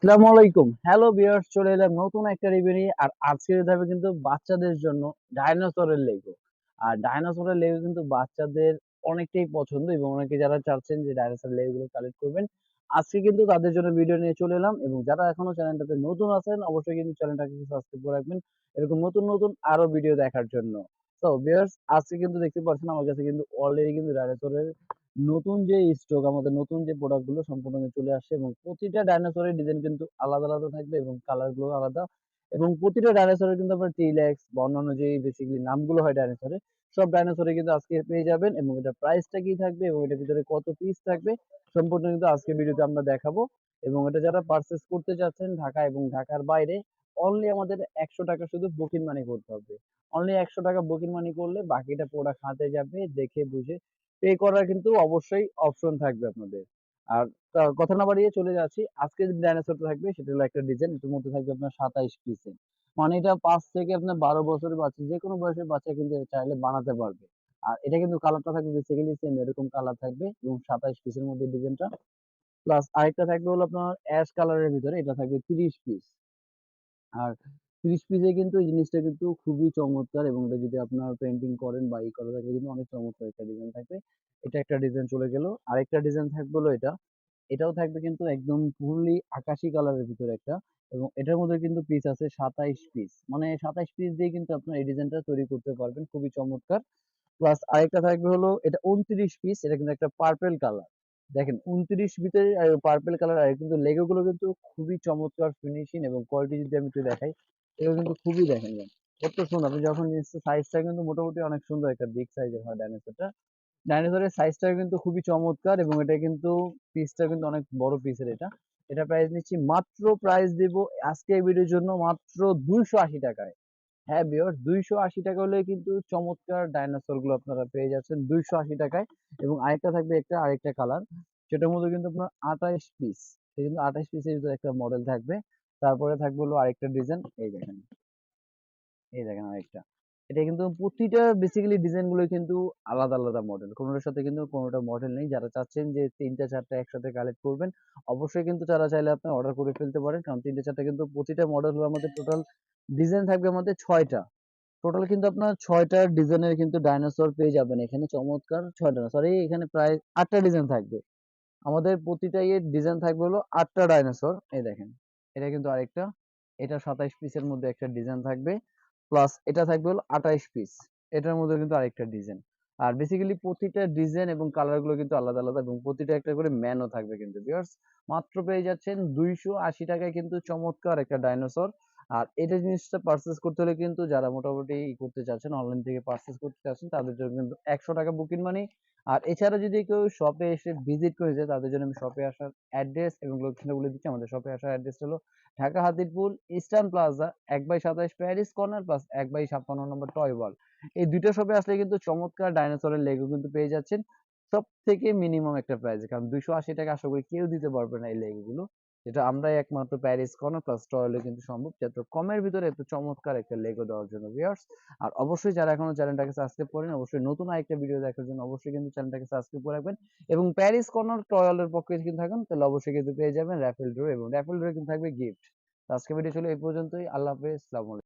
আসসালামু আলাইকুম। Hello viewers, চলে এলাম নতুন একটা রিভিউ নিয়ে। আর আজকের ধাপে কিন্তু বাচ্চাদের জন্য ডাইনোসরের লেগো। আর ডাইনোসরের লেগো কিন্তু বাচ্চাদের অনেকটাই পছন্দ এবং অনেকে যারা চাচ্ছেন যে ডাইনোসরের লেগো গুলো কালেক্ট করবেন, আজকে কিন্তু তাদের জন্য ভিডিও নিয়ে চলে এলাম। এবং যারা এখনো চ্যানেলটাতে নতুন আছেন অবশ্যই কিন্তু চ্যানেলটাকে সাবস্ক্রাইব করে রাখবেন এরকম নতুন নতুন আরো ভিডিও দেখার জন্য। তো ভিউয়ার্স, আজকে কিন্তু দেখতে পাচ্ছেন আমার কাছে কিন্তু অলরেডি কিন্তু ডাইনোসরের নতুন যে স্টক, আমাদের নতুন যে প্রোডাক্ট গুলো সম্পূর্ণ চলে আসছে এবং প্রতিটা ডাইনোসরের ডিজাইন কিন্তু আলাদা আলাদা থাকবে এবং কালার গুলো আলাদা। এবং প্রতিটা ডাইনোসরের কিন্তু আপনার টিলেক্স বা অন্যান্য যে বেসিক্যালি নামগুলো হয় ডাইনোসরের, সব ডাইনোসরে কিন্তু আজকে পেয়ে যাবেন। এবং এটা প্রাইসটা কি থাকবে এবং এটার ভিতরে কত পিস থাকবে সম্পূর্ণ কিন্তু আজকে ভিডিওতে আমরা দেখাবো। এবং এটা যারা পারচেস করতে চাচ্ছেন ঢাকা এবং ঢাকার বাইরে, অনলি আমাদের 100 টাকা শুধু বুকিং মানি করতে হবে। অনলি 100 টাকা বুকিং মানি করলে বাকিটা প্রোডাক্ট হাতে যাবে, দেখে বুঝে পে করার কিন্তু অবশ্যই অপশন থাকবে আপনাদের। আর কথা না বাড়িয়ে চলে যাচ্ছি, আজকে যে ডাইনোসরটা থাকবে সেটা হলো একটা ডিজাইন, এটার মধ্যে থাকবে আপনার 27 পিসের। মানে এটা 5 থেকে আপনার 12 বছরের বাচ্চা, যে কোনো বয়সের বাচ্চা কিন্তু এটা চাইলে বানাতে পারবে। আর এটা কিন্তু কালারটা থাকবে বেসিক্যালি সেম এরকম কালার থাকবে এবং 27 পিসের মধ্যে ডিজাইনটা। প্লাস আরেকটা থাকবে হলো আপনার অ্যাশ কালারের ভিতরে, এটা থাকবে 30 পিস। আর 30 পিসে কিন্তু এই জিনিসটা কিন্তু খুবই চমৎকার এবং এটা যদি আপনার পেইন্টিং করেন বা করা থাকে কিন্তু অনেক চমৎকার একটা ডিজাইন থাকবে। এটা একটা ডিজাইন চলে গেল। আরেকটা ডিজাইন থাকবে হলো এটা। এটাও থাকবে কিন্তু একদম ফুললি আকাশি কালারের ভিতরে একটা। এবং এটার মধ্যে কিন্তু পিস আছে 27 পিস। মানে 27 পিস দিয়ে কিন্তু আপনার এই ডিজাইনটা তৈরি করতে পারবেন, খুবই চমৎকার। প্লাস আরেকটা থাকবে হলো এটা 29 পিস, এটা কিন্তু একটা পার্পেল কালার। দেখেন 29 ভিতরে পার্পেল কালার। আর কিন্তু লেগো গুলো কিন্তু খুবই চমৎকার ফিনিশিং এবং কোয়ালিটি যদি আমি একটু দেখাই, এগুলো কিন্তু খুবই দেখেন যান কত সুন্দর। আপনি যখন নিচ্ছেন সাইজটা কিন্তু মোটামুটি অনেক সুন্দর, একটা বিগ সাইজের হয় ডাইনোসরটা। ডাইনোসরের সাইজটা কিন্তু খুবই চমৎকার এবং এটা কিন্তু পিসটা কিন্তু অনেক বড় পিসের এটা। এটা প্রাইস নিচ্ছি মাত্র, প্রাইস দিব আজকে এই ভিডিওর জন্য মাত্র 280 টাকায়। হ্যাঁ ভিউয়ার্স, 280 টাকা হলে কিন্তু চমৎকার ডাইনোসর গুলো আপনারা পেয়ে যাচ্ছেন 280 টাকায়। এবং আরেকটা থাকবে একটা আরেকটা কালার, সেটার মধ্যে কিন্তু আপনার 28 পিস। কিন্তু 28 পিসের ভিতরে একটা মডেল থাকবে। তারপরে থাকবে হলো আরেকটা ডিজাইন, এই দেখেন, এই দেখেন আরেকটা। এটা কিন্তু প্রতিটা বেসিক্যালি ডিজাইন গুলো কিন্তু আলাদা আলাদা মডেল, কোনোটার সাথে কিন্তু কোনোটা মডেল নেই। যারা চাচ্ছেন যে তিনটা চারটা একসাথে কালেক্ট করবেন, অবশ্যই কিন্তু তারা চাইলে আপনি অর্ডার করে ফেলতে পারেন। কারণ তিনটা চারটা কিন্তু প্রতিটা মডেল হলো আমাদের টোটাল ডিজাইন থাকবে আমাদের 6টা। টোটাল কিন্তু আপনার 6টা ডিজাইনের কিন্তু ডাইনোসর পেয়ে যাবেন এখানে। চমৎকার 6টা না, সরি, এখানে প্রায় 8টা ডিজাইন থাকবে। আমাদের প্রতিটা ডিজাইন থাকবে হলো 8টা ডাইনোসর। এই দেখেন, এটা কিন্তু আরেকটা। এটা 27 পিসের মধ্যে একটা ডিজাইন থাকবে। প্লাস এটা থাকবে হলো 28 পিস। এটার মধ্যে কিন্তু আরেকটা ডিজাইন। আর বেসিক্যালি প্রতিটা ডিজাইন এবং কালার গুলো কিন্তু আলাদা আলাদা এবং প্রতিটা একটা করে ম্যানও থাকবে কিন্তু ভিউয়ার্স। মাত্র পেয়ে যাচ্ছেন 280 টাকায় কিন্তু চমৎকার একটা ডাইনোসর। আর এটা জিনিসটা পারচেস করতে হলে কিন্তু যারা মোটামুটি করতে চাচ্ছেন, অনলাইন থেকে পারচেস করতে চাচ্ছেন, তাদের জন্য কিন্তু 100 টাকা বুকিং মানি। আর এছাড়া যদি কেউ শপে এসে ভিজিট করে যায়, তাদের জন্য আমি শপে আসার অ্যাড্রেস এবং লোকেশনটা বলে দিচ্ছি। আমাদের শপে আসার অ্যাড্রেস হলো Dhaka Hatirpool eastern plaza 1/27 Paris corner plus 1/56 number toy world. এই দুইটা শপে আসলে কিন্তু চমৎকার ডাইনোসরের লেগো কিন্তু পেয়ে যাচ্ছেন সব থেকে মিনিমাম একটা প্রাইসে। কারণ 280 টাকা আশা করি কেউ দিতে পারবে না এই লেগো গুলো, যেটা আমরাই একমাত্র প্যারিস কর্নার প্লাস টয় ওয়ার্ল্ডে কিন্তু সম্ভব এত কমের ভিতরে এত চমৎকার একটা লেগো দেওয়ার জন্য ভিউয়ার্স। আর অবশ্যই যারা এখনো চ্যানেলটাকে সাবস্ক্রাইব করেন, অবশ্যই নতুন আরেকটা ভিডিও দেখার জন্য অবশ্যই কিন্তু চ্যানেলটাকে সাবস্ক্রাইব করে রাখবেন। এবং প্যারিস কর্নার ট্রয়ালের পক্ষে কিন্তু থাকেন তাহলে অবশ্যই কিন্তু পেয়ে যাবেন র্যাফেল ড্র, এবং র্যাফেল ড্র কিন্তু থাকবে গিফট। আজকে ভিডিও ছিল এই পর্যন্তই। আল্লাহ হাফেজ, আসসালামু আলাইকুম।